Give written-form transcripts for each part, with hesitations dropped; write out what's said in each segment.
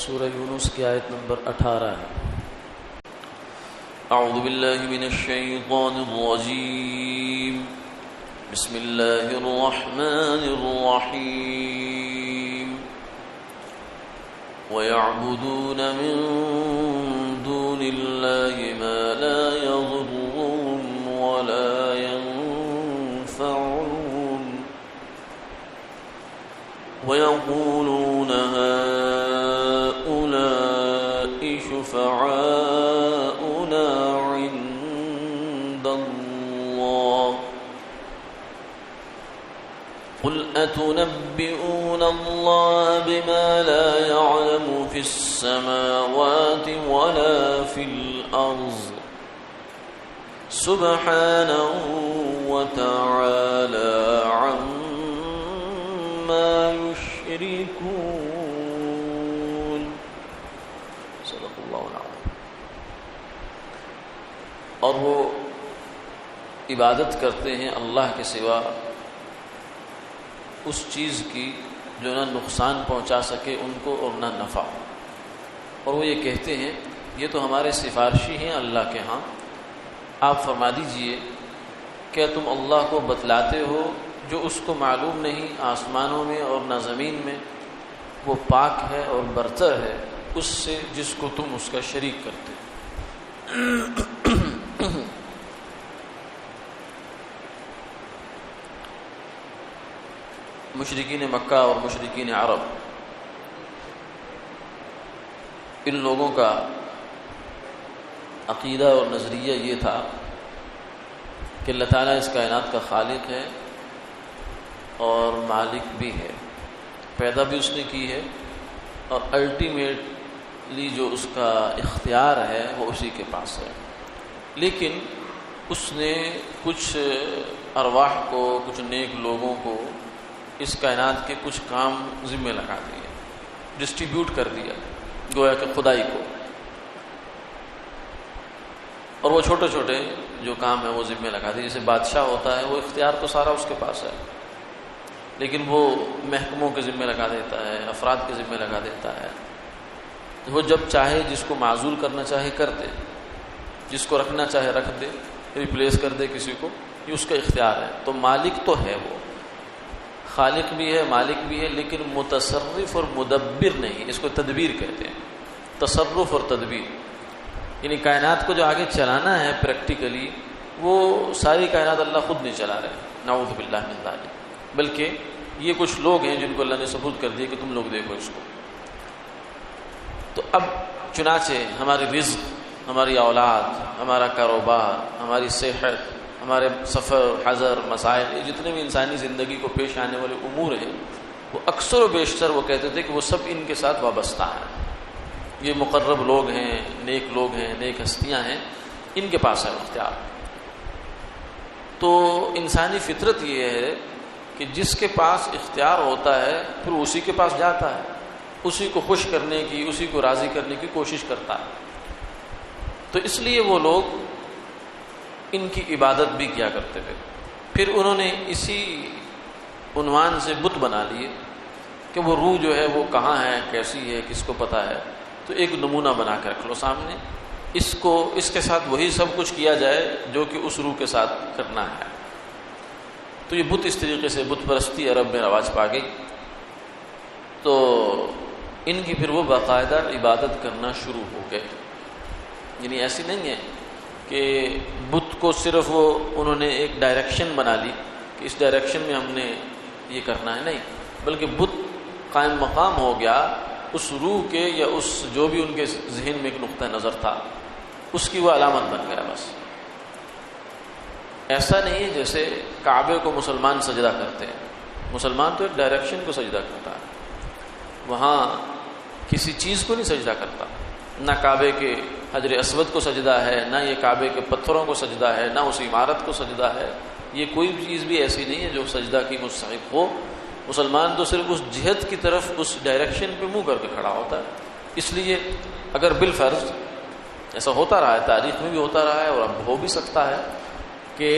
سورہ یونس کی آیت نمبر 18 ہے۔ اعوذ باللہ من الشیطان الرجیم، بسم اللہ الرحمن الرحیم۔ وَيَعْبُدُونَ مِن دُونِ اللَّهِ مَا لَا يَضُرُّهُمْ وَلَا يَنفَعُهُمْ وَيَقُولُونَ هَؤُلَاءِ شُفَعَاؤُنَا عِندَ اللَّهِ قُلْ أَتُنَبِّئُونَ اللَّهَ بِمَا لَا يَعْلَمُ فِي السَّمَاوَاتِ وَلَا فِي الْأَرْضِ سُبْحَانَهُ وَتَعَالَى عَمَّا يُشْرِكُونَ۔ صدق اللہ العظیم۔ اور وہ عبادت کرتے ہیں اللہ کے سوا اس چیز کی جو نہ نقصان پہنچا سکے ان کو اور نہ نفع، اور وہ یہ کہتے ہیں یہ تو ہمارے سفارشی ہیں اللہ کے ہاں۔ آپ فرما دیجئے کیا تم اللہ کو بتلاتے ہو جو اس کو معلوم نہیں آسمانوں میں اور نہ زمین میں؟ وہ پاک ہے اور برتر ہے اس سے جس کو تم اس کا شریک کرتے۔ مشرکین مکہ اور مشرکین عرب، ان لوگوں کا عقیدہ اور نظریہ یہ تھا کہ اللہ تعالیٰ اس کائنات کا خالق ہے اور مالک بھی ہے، پیدا بھی اس نے کی ہے، اور الٹیمیٹلی جو اس کا اختیار ہے وہ اسی کے پاس ہے۔ لیکن اس نے کچھ ارواح کو، کچھ نیک لوگوں کو اس کائنات کے کچھ کام ذمہ لگا دیے، ڈسٹریبیوٹ کر دیا گویا کہ خدائی کو، اور وہ چھوٹے چھوٹے جو کام ہیں وہ ذمہ لگا دیے۔ جیسے بادشاہ ہوتا ہے وہ اختیار تو سارا اس کے پاس ہے، لیکن وہ محکموں کے ذمہ لگا دیتا ہے، افراد کے ذمہ لگا دیتا ہے، وہ جب چاہے جس کو معزول کرنا چاہے کر دے، جس کو رکھنا چاہے رکھ دے، ریپلیس کر دے کسی کو، یہ اس کا اختیار ہے۔ تو مالک تو ہے، وہ خالق بھی ہے، مالک بھی ہے، لیکن متصرف اور مدبر نہیں، اس کو تدبیر کہتے ہیں، تصرف اور تدبیر، یعنی کائنات کو جو آگے چلانا ہے پریکٹیکلی وہ ساری کائنات اللہ خود نہیں چلا رہے، نعوذ باللہ من ذالک، بلکہ یہ کچھ لوگ ہیں جن کو اللہ نے ثبوت کر دیا کہ تم لوگ دیکھو اس کو۔ تو اب چنانچہ ہماری رزق، ہماری اولاد، ہمارا کاروبار، ہماری صحت، ہمارے سفر، حضر، مسائل، یہ جتنے بھی انسانی زندگی کو پیش آنے والے امور ہیں وہ اکثر و بیشتر وہ کہتے تھے کہ وہ سب ان کے ساتھ وابستہ ہیں، یہ مقرب لوگ ہیں، نیک لوگ ہیں، نیک ہستیاں ہیں، ان کے پاس ہے اختیار۔ تو انسانی فطرت یہ ہے کہ جس کے پاس اختیار ہوتا ہے پھر اسی کے پاس جاتا ہے، اسی کو خوش کرنے کی، اسی کو راضی کرنے کی کوشش کرتا ہے۔ تو اس لیے وہ لوگ ان کی عبادت بھی کیا کرتے تھے۔ پھر انہوں نے اسی عنوان سے بت بنا لیے کہ وہ روح جو ہے وہ کہاں ہے، کیسی ہے، کس کو پتہ ہے، تو ایک نمونہ بنا کے رکھ لو سامنے، اس کے ساتھ وہی سب کچھ کیا جائے جو کہ اس روح کے ساتھ کرنا ہے۔ تو یہ بت اس طریقے سے بت پرستی عرب میں رواج پا گئی۔ تو ان کی پھر وہ باقاعدہ عبادت کرنا شروع ہو گئے، یعنی ایسی نہیں ہے کہ بت کو صرف وہ انہوں نے ایک ڈائریکشن بنا لی کہ اس ڈائریکشن میں ہم نے یہ کرنا ہے، نہیں، بلکہ بت قائم مقام ہو گیا اس روح کے یا اس جو بھی ان کے ذہن میں ایک نقطہ نظر تھا اس کی وہ علامت بن گیا بس۔ ایسا نہیں ہے جیسے کعبے کو مسلمان سجدہ کرتے ہیں، مسلمان تو ایک ڈائریکشن کو سجدہ کرتا ہے، وہاں کسی چیز کو نہیں سجدہ کرتا، نہ کعبے کے حجر اسود کو سجدہ ہے، نہ یہ کعبے کے پتھروں کو سجدہ ہے، نہ اس عمارت کو سجدہ ہے، یہ کوئی چیز بھی ایسی نہیں ہے جو سجدہ کی مستحق ہو۔ مسلمان تو صرف اس جہت کی طرف، اس ڈائریکشن پہ منہ کر کے کھڑا ہوتا ہے۔ اس لیے اگر بالفرض ایسا ہوتا رہا ہے، تاریخ میں بھی ہوتا رہا ہے اور اب ہو بھی سکتا ہے کہ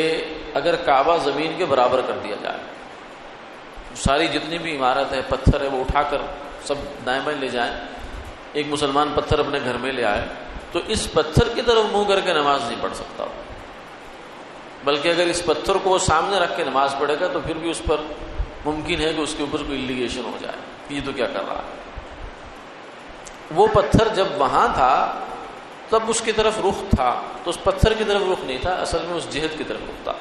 اگر کعبہ زمین کے برابر کر دیا جائے، ساری جتنی بھی عمارت ہے، پتھر ہے، وہ اٹھا کر سب دائیں بائیں لے جائیں ایک مسلمان پتھر اپنے گھر میں لے آئے تو اس پتھر کی طرف منہ کر کے نماز نہیں پڑھ سکتا، بلکہ اگر اس پتھر کو وہ سامنے رکھ کے نماز پڑھے گا تو پھر بھی اس پر ممکن ہے کہ اس کے اوپر کوئی الیگیشن ہو جائے کہ یہ تو کیا کر رہا ہے۔ وہ پتھر جب وہاں تھا تب اس کی طرف رخ تھا، تو اس پتھر کی طرف رخ نہیں تھا، اصل میں اس جہت کی طرف رخ تھا۔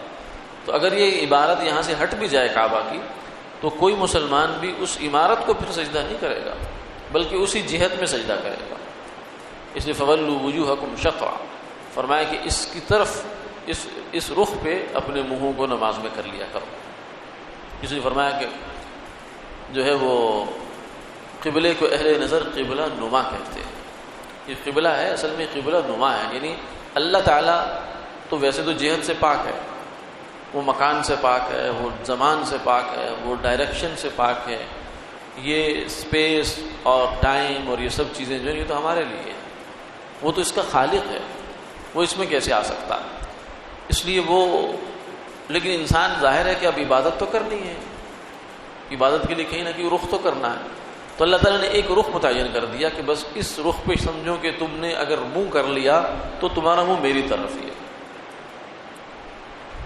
تو اگر یہ عبارت یہاں سے ہٹ بھی جائے کعبہ کی تو کوئی مسلمان بھی اس عمارت کو پھر سجدہ نہیں کرے گا، بلکہ اسی جہت میں سجدہ کرے گا۔ اس لیے فَوَلُّوا وُجُوهَكُمْ شَطْرًا، فرمایا کہ اس کی طرف اس رخ پہ اپنے منہوں کو نماز میں کر لیا کرو۔ اس لیے فرمایا کہ جو ہے وہ قبلے کو اہل نظر قبلہ نما کہتے ہیں۔ یہ قبلہ ہے، اصل میں قبلہ نما ہے، یعنی اللہ تعالیٰ تو ویسے تو جہت سے پاک ہے، وہ مکان سے پاک ہے، وہ زمان سے پاک ہے، وہ ڈائریکشن سے پاک ہے۔ یہ اسپیس اور ٹائم اور یہ سب چیزیں جو ہیں یہ تو ہمارے لیے ہیں، وہ تو اس کا خالق ہے، وہ اس میں کیسے آ سکتا ہے؟ اس لیے وہ، لیکن انسان ظاہر ہے کہ اب عبادت تو کرنی ہے، عبادت کے لیے کہیں نہ کہیں رخ تو کرنا ہے، تو اللہ تعالیٰ نے ایک رخ متعین کر دیا کہ بس اس رخ پہ سمجھو کہ تم نے اگر منہ کر لیا تو تمہارا منہ میری طرف ہی ہے۔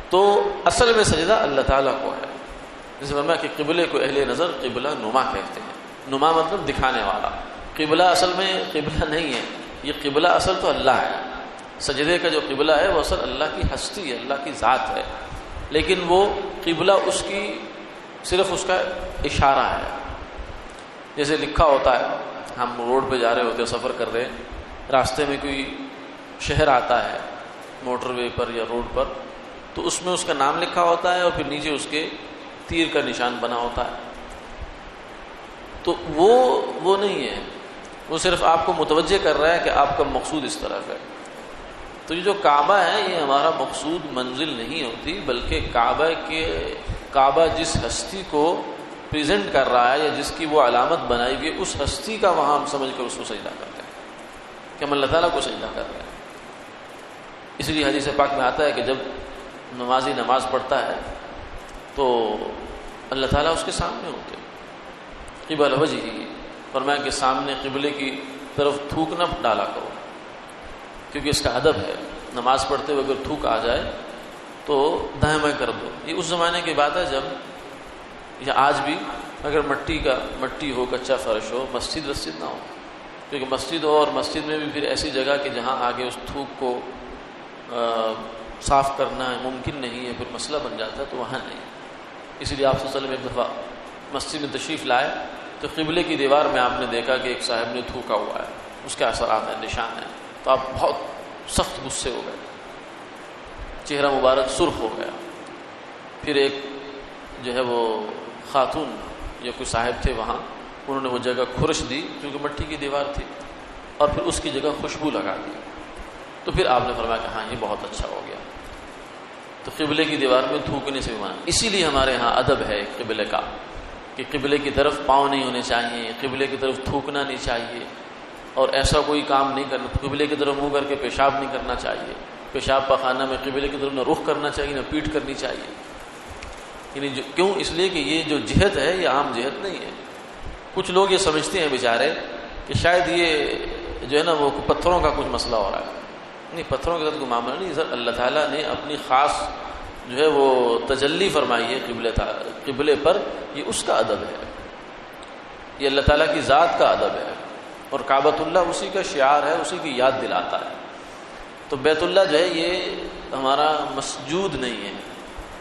تو اصل میں سجدہ اللہ تعالیٰ کو ہے، جیسے فرمایا کہ قبلے کو اہل نظر قبلہ نما کہتے ہیں۔ نما مطلب دکھانے والا، قبلہ اصل میں قبلہ نہیں ہے، یہ قبلہ اصل تو اللہ ہے۔ سجدے کا جو قبلہ ہے وہ اصل اللہ کی ہستی ہے، اللہ کی ذات ہے، لیکن وہ قبلہ اس کی صرف اس کا اشارہ ہے۔ جیسے لکھا ہوتا ہے، ہم روڈ پہ جا رہے ہوتے ہیں، سفر کر رہے ہیں، راستے میں کوئی شہر آتا ہے موٹر وے پر یا روڈ پر، تو اس میں اس کا نام لکھا ہوتا ہے اور پھر نیچے اس کے تیر کا نشان بنا ہوتا ہے۔ تو وہ نہیں ہے، وہ صرف آپ کو متوجہ کر رہا ہے کہ آپ کا مقصود اس طرف ہے۔ تو یہ جو کعبہ ہے یہ ہمارا مقصود منزل نہیں ہوتی، بلکہ کعبہ جس ہستی کو پریزنٹ کر رہا ہے یا جس کی وہ علامت بنائی ہوئی ہے، اس ہستی کا وہاں ہم سمجھ کر اس کو سجدہ کرتے ہیں کہ ہم اللہ تعالیٰ کو سجدہ کر رہے ہیں۔ اس لیے حدیث پاک میں آتا ہے کہ جب نمازی نماز پڑھتا ہے تو اللہ تعالیٰ اس کے سامنے ہوتے ہیں، قبل وجہہ، فرمایا کہ سامنے قبلے کی طرف تھوک نہ ڈالا کرو، کیونکہ اس کا ادب ہے، نماز پڑھتے ہوئے اگر تھوک آ جائے تو دائیں بائیں کر دو۔ یہ اس زمانے کی بات ہے جب، یا آج بھی اگر مٹی ہو، کچا فرش ہو، مسجد نہ ہو، کیونکہ مسجد ہو اور مسجد میں بھی پھر ایسی جگہ کہ جہاں آگے اس تھوک کو صاف کرنا ہے ممکن نہیں ہے، پھر مسئلہ بن جاتا ہے، تو وہاں نہیں۔ اس لیے آپ صلی اللہ علیہ وسلم ایک دفعہ مسجد میں تشریف لائے تو قبلے کی دیوار میں آپ نے دیکھا کہ ایک صاحب نے تھوکا ہوا ہے، اس کے اثرات ہیں، نشان ہیں، تو آپ بہت سخت غصے ہو گئے، چہرہ مبارک سرخ ہو گیا۔ پھر ایک جو ہے وہ خاتون یا کوئی صاحب تھے وہاں، انہوں نے وہ جگہ کھرش دی کیونکہ مٹی کی دیوار تھی، اور پھر اس کی جگہ خوشبو لگا دی، تو پھر آپ نے فرمایا کہ ہاں یہ بہت اچھا ہو گیا۔ تو قبلے کی دیوار میں تھوکنے سے بھی منع۔ اسی لیے ہمارے ہاں ادب ہے قبلے کا کہ قبلے کی طرف پاؤں نہیں ہونے چاہیے، قبلے کی طرف تھوکنا نہیں چاہیے، اور ایسا کوئی کام نہیں کرنا، قبلے کی طرف منہ کر کے پیشاب نہیں کرنا چاہیے، پیشاب پاخانہ میں قبلے کی طرف نہ رخ کرنا چاہیے نہ پیٹھ کرنی چاہیے۔ یعنی کیوں؟ اس لیے کہ یہ جو جہت ہے یہ عام جہت نہیں ہے۔ کچھ لوگ یہ سمجھتے ہیں بیچارے کہ شاید یہ جو ہے نا وہ پتھروں کا کچھ مسئلہ ہو رہا ہے، نہیں، پتھروں کے ساتھ کوئی معاملہ نہیں۔ سر اللہ تعالیٰ نے اپنی خاص جو ہے وہ تجلی فرمائی ہے قبلے پر، یہ اس کا ادب ہے، یہ اللہ تعالیٰ کی ذات کا ادب ہے، اور کعبۃ اللہ اسی کا شعار ہے، اسی کی یاد دلاتا ہے۔ تو بیت اللہ جو ہے یہ ہمارا مسجود نہیں ہے،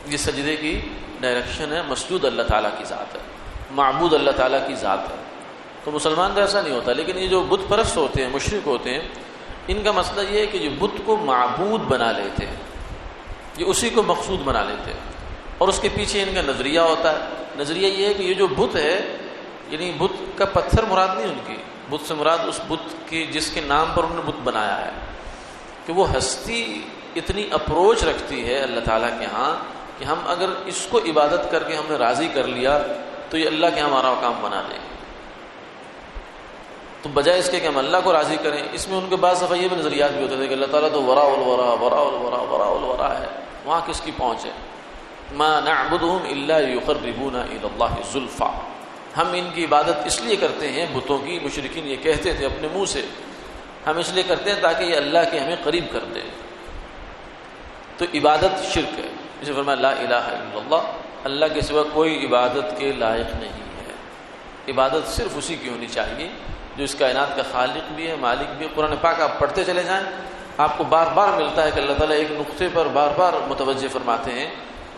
یہ سجدے کی ڈائریکشن ہے، مسجود اللہ تعالیٰ کی ذات ہے، معبود اللہ تعالیٰ کی ذات ہے۔ تو مسلمان کا ایسا نہیں ہوتا، لیکن یہ جو بت پرست ہوتے ہیں، مشرک ہوتے ہیں، ان کا مسئلہ یہ ہے کہ جو بت کو معبود بنا لیتے ہیں، یہ اسی کو مقصود بنا لیتے ہیں، اور اس کے پیچھے ان کا نظریہ ہوتا ہے۔ نظریہ یہ ہے کہ یہ جو بت ہے، یعنی بت کا پتھر مراد نہیں، ان کی بت سے مراد اس بت کی جس کے نام پر انہوں نے بت بنایا ہے، کہ وہ ہستی اتنی اپروچ رکھتی ہے اللہ تعالیٰ کے ہاں کہ ہم اگر اس کو عبادت کر کے ہم نے راضی کر لیا تو یہ اللہ کے ہمارا کام بنا دے گا۔ تو بجائے اس کے کہ ہم اللہ کو راضی کریں، اس میں ان کے بعض دفعہ یہ بھی نظریات بھی ہوتے تھے کہ اللہ تعالیٰ تو وراء الورا وراء الورا وراء الورا ہے، وہاں کس کی پہنچ ہے؟ ما نعبدهم الا ليقربونا الى الله زلفى، ہم ان کی عبادت اس لیے کرتے ہیں، بتوں کی مشرکین یہ کہتے تھے اپنے منہ سے، ہم اس لیے کرتے ہیں تاکہ یہ اللہ کے ہمیں قریب کر دے. تو عبادت شرک ہے. جسے فرمایا لا الہ الا اللہ، اللہ کے سوا کوئی عبادت کے لائق نہیں ہے. عبادت صرف اسی کی ہونی چاہیے جو اس کائنات کا خالق بھی ہے، مالک بھی ہے. قرآن پاک آپ پڑھتے چلے جائیں، آپ کو بار بار ملتا ہے کہ اللہ تعالیٰ ایک نقطے پر بار بار متوجہ فرماتے ہیں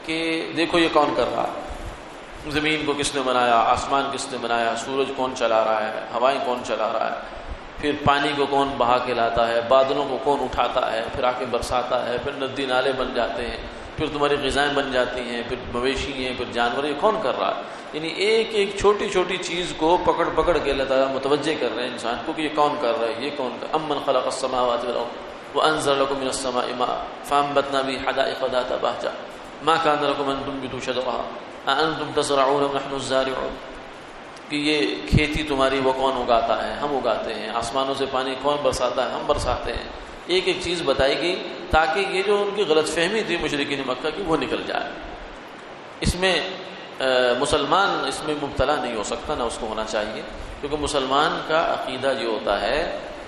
کہ دیکھو یہ کون کر رہا ہے، زمین کو کس نے بنایا، آسمان کس نے بنایا، سورج کون چلا رہا ہے، ہوائیں کون چلا رہا ہے، پھر پانی کو کون بہا کے لاتا ہے، بادلوں کو کون اٹھاتا ہے، پھر آ کے برساتا ہے، پھر ندی نالے بن جاتے ہیں، پھر تمہاری غذائیں بن جاتی ہیں، پھر مویشی ہیں، پھر جانور، یہ کون کر رہا ہے. یعنی ایک ایک چھوٹی چھوٹی چیز کو پکڑ پکڑ کے اللہ تعالیٰ متوجہ کر رہے ہیں انسان کو کہ یہ کون کر رہا ہے، یہ کون کر. امن خلق السماوات والارض وانزل لكم من السماء ماء فانبتنا به حدائق ذات بهجة ما كان لكم ان تنبتوا شجرها اانتم تزرعون ام نحن الزارعون. کہ یہ کھیتی تمہاری وہ کون اگاتا ہے، ہم اگاتے ہیں. آسمانوں سے پانی کون برساتا ہے، ہم برساتے ہیں. ایک ایک چیز بتائی گئی تاکہ یہ جو ان کی غلط فہمی تھی مشرکین مکہ کی وہ نکل جائے. اس میں مسلمان اس میں مبتلا نہیں ہو سکتا، نہ اس کو ہونا چاہیے، کیونکہ مسلمان کا عقیدہ یہ ہوتا ہے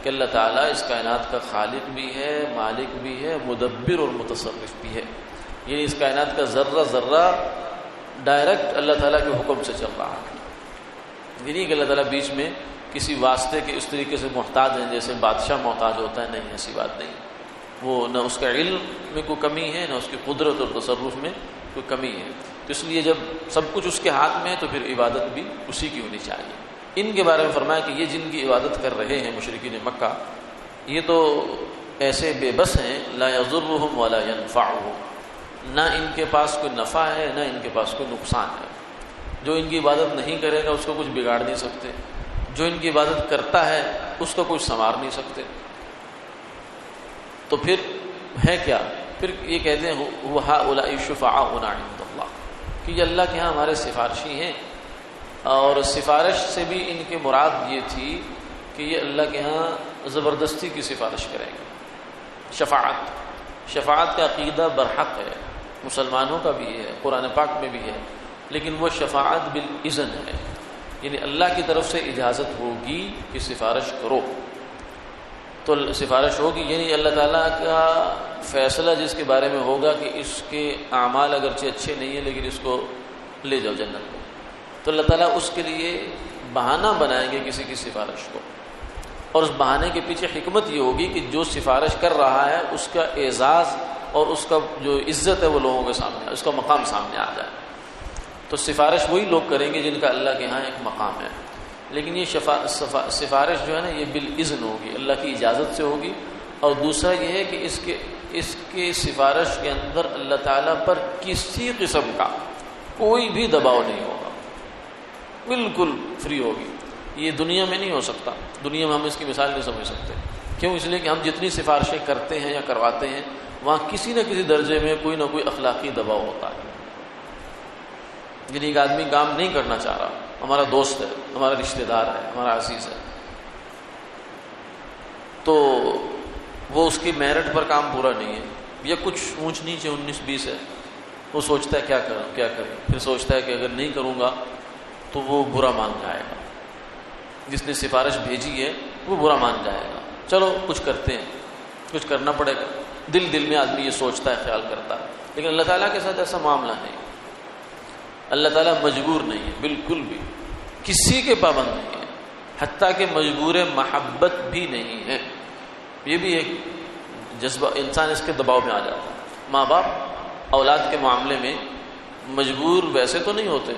کہ اللہ تعالیٰ اس کائنات کا خالق بھی ہے، مالک بھی ہے، مدبر اور متصرف بھی ہے. یعنی اس کائنات کا ذرہ ذرہ ڈائریکٹ اللہ تعالیٰ کے حکم سے چل رہا ہے. یعنی کہ اللہ تعالیٰ بیچ میں کسی واسطے کے اس طریقے سے محتاج ہیں جیسے بادشاہ محتاج ہوتا ہے. نہیں، ایسی بات نہیں. وہ نہ اس کا علم میں کوئی کمی ہے، نہ اس کی قدرت اور تصرف میں کوئی کمی ہے. تو اس لیے جب سب کچھ اس کے ہاتھ میں ہے تو پھر عبادت بھی اسی کی ہونی چاہیے. ان کے بارے میں فرمایا کہ یہ جن کی عبادت کر رہے ہیں مشرکین مکہ، یہ تو ایسے بے بس ہیں، لا یضرهم ولا ینفعهم، نہ ان کے پاس کوئی نفع ہے نہ ان کے پاس کوئی نقصان ہے. جو ان کی عبادت نہیں کرے گا اس کو کچھ بگاڑ نہیں سکتے، جو ان کی عبادت کرتا ہے اس کو کچھ سنوار نہیں سکتے. تو پھر ہے کیا؟ پھر یہ کہتے ہیں وَهَؤُلَاءِ شُفَعَاؤُنَا عِندَ اللَّهِ، کہ یہ اللہ کے ہاں ہمارے سفارشی ہیں. اور سفارش سے بھی ان کے مراد یہ تھی کہ یہ اللہ کے ہاں زبردستی کی سفارش کریں گے. شفاعت کا عقیدہ برحق ہے، مسلمانوں کا بھی ہے، قرآن پاک میں بھی ہے، لیکن وہ شفاعت بالاذن ہے. یعنی اللہ کی طرف سے اجازت ہوگی کہ سفارش کرو تو سفارش ہوگی. یعنی اللہ تعالیٰ کا فیصلہ جس کے بارے میں ہوگا کہ اس کے اعمال اگرچہ اچھے نہیں ہیں لیکن اس کو لے جاؤ جنت میں، تو اللہ تعالیٰ اس کے لیے بہانہ بنائیں گے کسی کی سفارش کو. اور اس بہانے کے پیچھے حکمت یہ ہوگی کہ جو سفارش کر رہا ہے اس کا اعزاز اور اس کا جو عزت ہے وہ لوگوں کے سامنے، اس کا مقام سامنے آ جائے. تو سفارش وہی لوگ کریں گے جن کا اللہ کے ہاں ایک مقام ہے. لیکن یہ سفارش جو ہے نا یہ بالاذن ہوگی، اللہ کی اجازت سے ہوگی. اور دوسرا یہ ہے کہ اس کی سفارش کے اندر اللہ تعالیٰ پر کسی قسم کا کوئی بھی دباؤ نہیں ہوگا، بالکل فری ہوگی. یہ دنیا میں نہیں ہو سکتا. دنیا میں ہم اس کی مثال نہیں سمجھ سکتے. کیوں؟ اس لیے کہ ہم جتنی سفارشیں کرتے ہیں یا کرواتے ہیں وہاں کسی نہ کسی درجے میں کوئی نہ کوئی اخلاقی دباؤ ہوتا ہے. یعنی ایک آدمی کام نہیں کرنا چاہ رہا، ہمارا دوست ہے، ہمارا رشتہ دار ہے، ہمارا عزیز ہے، تو وہ اس کی میرٹ پر کام پورا نہیں ہے یا کچھ اونچ نیچ 19-20 ہے، وہ سوچتا ہے کیا کریں. پھر سوچتا ہے کہ اگر نہیں کروں گا تو وہ برا مان جائے گا، جس نے سفارش بھیجی ہے وہ برا مان جائے گا. چلو کچھ کرتے ہیں، کچھ کرنا پڑے گا. دل میں آدمی یہ سوچتا ہے، خیال کرتا ہے. لیکن اللہ تعالیٰ کے ساتھ ایسا معاملہ نہیں. اللہ تعالیٰ مجبور نہیں ہے، بالکل بھی کسی کے پابند نہیں ہے، حتیٰ کہ مجبور محبت بھی نہیں ہے. یہ بھی ایک جذبہ، انسان اس کے دباؤ میں آ جاتا ہے. ماں باپ اولاد کے معاملے میں مجبور ویسے تو نہیں ہوتے،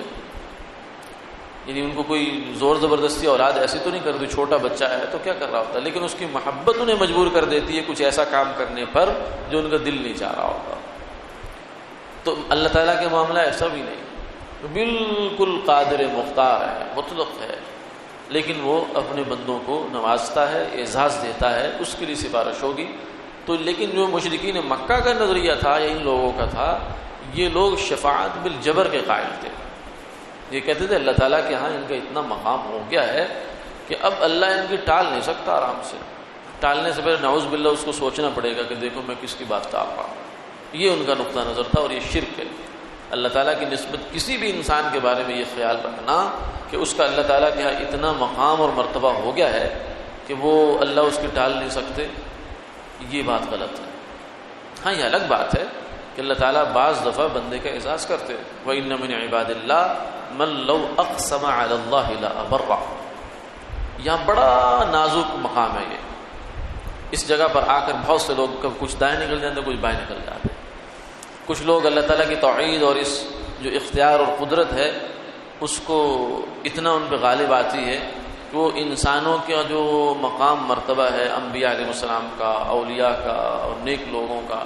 یعنی ان کو کوئی زور زبردستی اولاد ایسی تو نہیں کرتی. چھوٹا بچہ ہے تو کیا کر رہا ہوتا ہے، لیکن اس کی محبت انہیں مجبور کر دیتی ہے کچھ ایسا کام کرنے پر جو ان کا دل نہیں چاہ رہا ہوتا. تو اللہ تعالیٰ کے معاملہ ایسا بھی نہیں، بالکل قادر مختار ہے، مطلق ہے، لیکن وہ اپنے بندوں کو نوازتا ہے، اعزاز دیتا ہے، اس کے لیے سفارش ہوگی. تو لیکن جو مشرکین مکہ کا نظریہ تھا یا ان لوگوں کا تھا، یہ لوگ شفاعت بالجبر کے قائل تھے. یہ کہتے تھے اللہ تعالیٰ کے ہاں ان کا اتنا مقام ہو گیا ہے کہ اب اللہ ان کی ٹال نہیں سکتا. آرام سے ٹالنے سے پہلے نعوذ باللہ اس کو سوچنا پڑے گا کہ دیکھو میں کس کی بات ٹال رہا ہوں. یہ ان کا نقطہ نظر تھا اور یہ شرک ہے. اللہ تعالیٰ کی نسبت کسی بھی انسان کے بارے میں یہ خیال رکھنا کہ اس کا اللہ تعالیٰ کے یہاں اتنا مقام اور مرتبہ ہو گیا ہے کہ وہ اللہ اس کی ٹال نہیں سکتے، یہ بات غلط ہے۔ ہاں یہ الگ بات ہے کہ اللہ تعالیٰ بعض دفعہ بندے کا اعزاز کرتے ہیں، وَإِنَّ مِنْ عِبَادِ اللَّهِ مَنْ لَوْ أَقْسَمَ عَلَى اللَّهِ لَأَبَرَّهُ۔ یہاں بڑا نازک مقام ہے یہ، اس جگہ پر آ کر بہت سے لوگ کچھ دائیں نکل جاتے کچھ بائیں نکل جاتے، کچھ لوگ اللہ تعالیٰ کی توحید اور اس جو اختیار اور قدرت ہے اس کو اتنا ان پہ غالب آتی ہے کہ وہ انسانوں کا جو مقام مرتبہ ہے انبیاء علیہ السلام کا، اولیاء کا اور نیک لوگوں کا،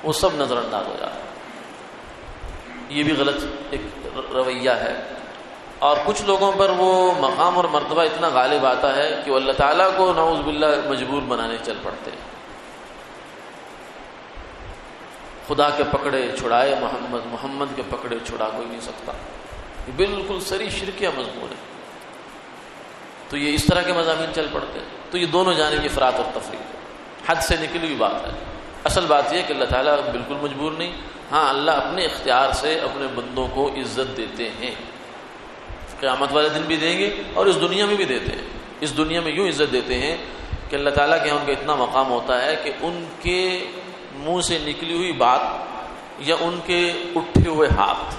وہ سب نظر انداز ہو جاتا ہے۔ یہ بھی غلط ایک رویہ ہے، اور کچھ لوگوں پر وہ مقام اور مرتبہ اتنا غالب آتا ہے کہ وہ اللہ تعالیٰ کو نعوذ باللہ مجبور بنانے چل پڑتے ہیں۔ خدا کے پکڑے چھڑائے محمد، محمد کے پکڑے چھڑا کوئی نہیں سکتا، یہ بالکل سری شرکیہ مضمون ہے۔ تو یہ اس طرح کے مضامین چل پڑتے ہیں، تو یہ دونوں جانب افراط اور تفریط ہے، حد سے نکلی ہوئی بات ہے۔ اصل بات یہ کہ اللہ تعالیٰ بالکل مجبور نہیں، ہاں اللہ اپنے اختیار سے اپنے بندوں کو عزت دیتے ہیں، قیامت والے دن بھی دیں گے اور اس دنیا میں بھی دیتے ہیں۔ اس دنیا میں یوں عزت دیتے ہیں کہ اللہ تعالیٰ کے یہاں ان کا اتنا مقام ہوتا ہے کہ ان کے منہ سے نکلی ہوئی بات یا ان کے اٹھے ہوئے ہاتھ،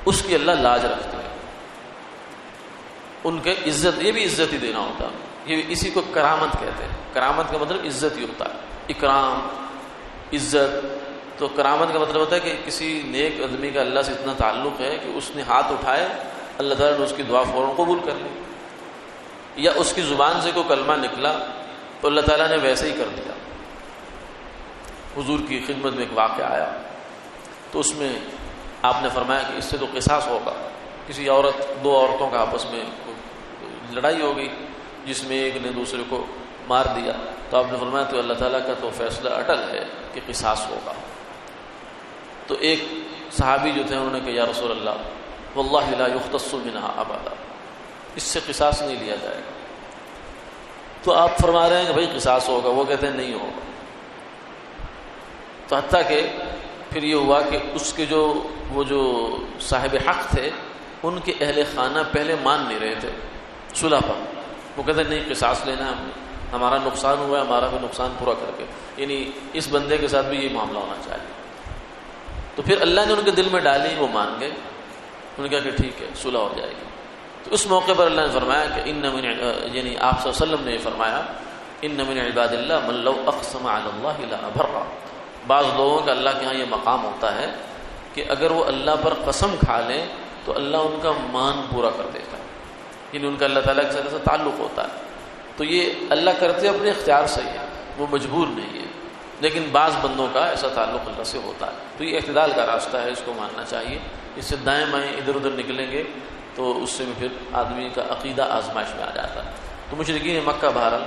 اس کی اللہ لاج رکھتے ہیں، ان کے عزت، یہ بھی عزت ہی دینا ہوتا ہے، یہ اسی کو کرامت کہتے ہیں۔ کرامت کا مطلب عزت ہی ہوتا ہے، اکرام، عزت۔ تو کرامت کا مطلب ہوتا ہے کہ کسی نیک آدمی کا اللہ سے اتنا تعلق ہے کہ اس نے ہاتھ اٹھائے، اللہ تعالیٰ نے اس کی دعا فوراً قبول کر لی، یا اس کی زبان سے کوئی کلمہ نکلا تو اللہ تعالیٰ نے ویسے ہی کر دیا۔ حضور کی خدمت میں ایک واقعہ آیا تو اس میں آپ نے فرمایا کہ اس سے تو قصاص ہوگا۔ کسی عورت، دو عورتوں کا آپس میں لڑائی ہو گئی جس میں ایک نے دوسرے کو مار دیا، تو آپ نے فرمایا تو اللہ تعالیٰ کا تو فیصلہ اٹل ہے کہ قصاص ہوگا۔ تو ایک صحابی جو تھے انہوں نے کہا یا رسول اللہ واللہ لا یختص منها ابدا، اس سے قصاص نہیں لیا جائے گا۔ تو آپ فرما رہے ہیں کہ بھائی قصاص ہوگا، وہ کہتے ہیں نہیں ہوگا۔ تو حتیٰ کہ پھر یہ ہوا کہ اس کے وہ جو صاحب حق تھے ان کے اہل خانہ پہلے مان نہیں رہے تھے صلح پر، وہ کہتے ہیں نہیں قصاص لینا ہے ہم نے، ہمارا نقصان ہوا ہے، ہمارا بھی نقصان پورا کر کے، یعنی اس بندے کے ساتھ بھی یہ معاملہ ہونا چاہیے۔ تو پھر اللہ نے ان کے دل میں ڈالی، وہ مان گئے، انہوں نے کہا کہ ٹھیک ہے صلح ہو جائے گی۔ تو اس موقع پر اللہ نے فرمایا کہ یعنی آپ صلی اللہ علیہ وسلم نے فرمایا ان من عباد اللہ من لو اقسم علی اللہ لابرہ۔ بعض لوگوں کا اللہ کے ہاں یہ مقام ہوتا ہے کہ اگر وہ اللہ پر قسم کھا لیں تو اللہ ان کا مان پورا کر دیتا ہے، یعنی ان کا اللہ تعالیٰ کے ساتھ ایسا تعلق ہوتا ہے۔ تو یہ اللہ کرتے اپنے اختیار سے ہی ہے، وہ مجبور نہیں ہے، لیکن بعض بندوں کا ایسا تعلق اللہ سے ہوتا ہے۔ تو یہ اعتدال کا راستہ ہے، اس کو ماننا چاہیے۔ اس سے دائیں بائیں ادھر ادھر نکلیں گے تو اس سے پھر آدمی کا عقیدہ آزمائش میں آ جاتا ہے۔ تو مشرکین مکہ بہرحال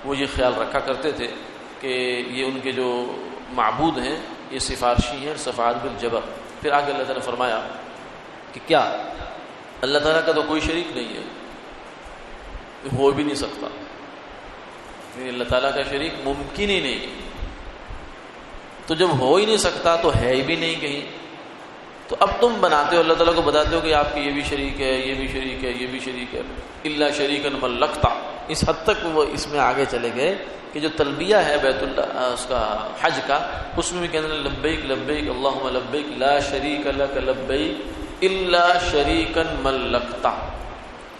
وہ یہ خیال رکھا کرتے تھے کہ یہ ان کے جو معبود ہیں یہ سفارشی ہیں، صفات بالجبر۔ پھر آگے اللہ تعالیٰ نے فرمایا کہ کیا اللہ تعالیٰ کا تو کوئی شریک نہیں ہے، ہو بھی نہیں سکتا، اللہ تعالیٰ کا شریک ممکن ہی نہیں ہے۔ تو جب ہو ہی نہیں سکتا تو ہے ہی بھی نہیں کہیں، تو اب تم بناتے ہو، اللہ تعالیٰ کو بتاتے ہو کہ آپ کی یہ بھی شریک ہے، یہ بھی شریک ہے، یہ بھی شریک ہے، اللہ شریکن من لقتا۔ اس حد تک وہ اس میں آگے چلے گئے کہ جو تلبیہ ہے بیت اللہ اس کا حج کا، اس میں بھی کہتے ہیں لبیک لبیک اللہم لبیک لا شریک لک لبیک الا شریکن من لقتا،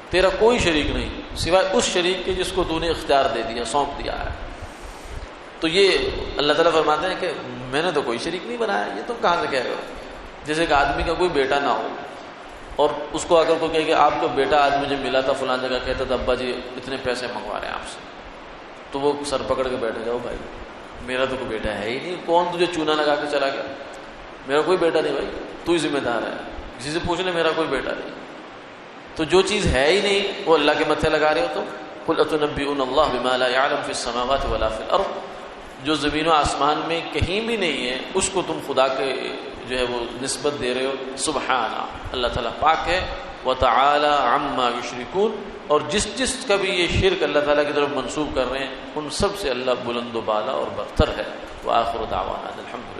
تیرا کوئی شریک نہیں سوائے اس شریک کے جس کو تو نے اختیار دے دیا، سونپ دیا ہے۔ تو یہ اللہ تعالیٰ فرماتے ہیں کہ میں نے تو کوئی شریک نہیں بنایا، یہ تم کہاں سے کہہ رہے ہو؟ جیسے کہ آدمی کا کوئی بیٹا نہ ہو اور اس کو اگر کوئی کہے کہ آپ کا بیٹا آج مجھے ملا تھا فلان جگہ، کہتا تھا ابا جی اتنے پیسے منگوا رہے ہیں آپ سے، تو وہ سر پکڑ کے بیٹھ جاؤ بھائی میرا تو کوئی بیٹا ہے ہی نہیں، کون تجھے چونا لگا کے چلا گیا؟ میرا کوئی بیٹا نہیں بھائی، تو ہی ذمہ دار ہے، کسی سے پوچھ لے میرا کوئی بیٹا نہیں۔ تو جو چیز ہے ہی نہیں وہ اللہ کے متھے لگا رہے ہو تم۔ قل اتنبئون اللہ بما لا يعلم في السماوات ولا في الارض، جو زمین و آسمان میں کہیں بھی نہیں ہے اس کو تم خدا کے جو ہے وہ نسبت دے رہے ہو۔ سبحانہ، اللہ تعالیٰ پاک ہے، وتعالی عما یشرکون، اور جس کا بھی یہ شرک اللہ تعالیٰ کی طرف منسوب کر رہے ہیں ان سب سے اللہ بلند و بالا اور برتر ہے۔ وآخر دعوانا الحمد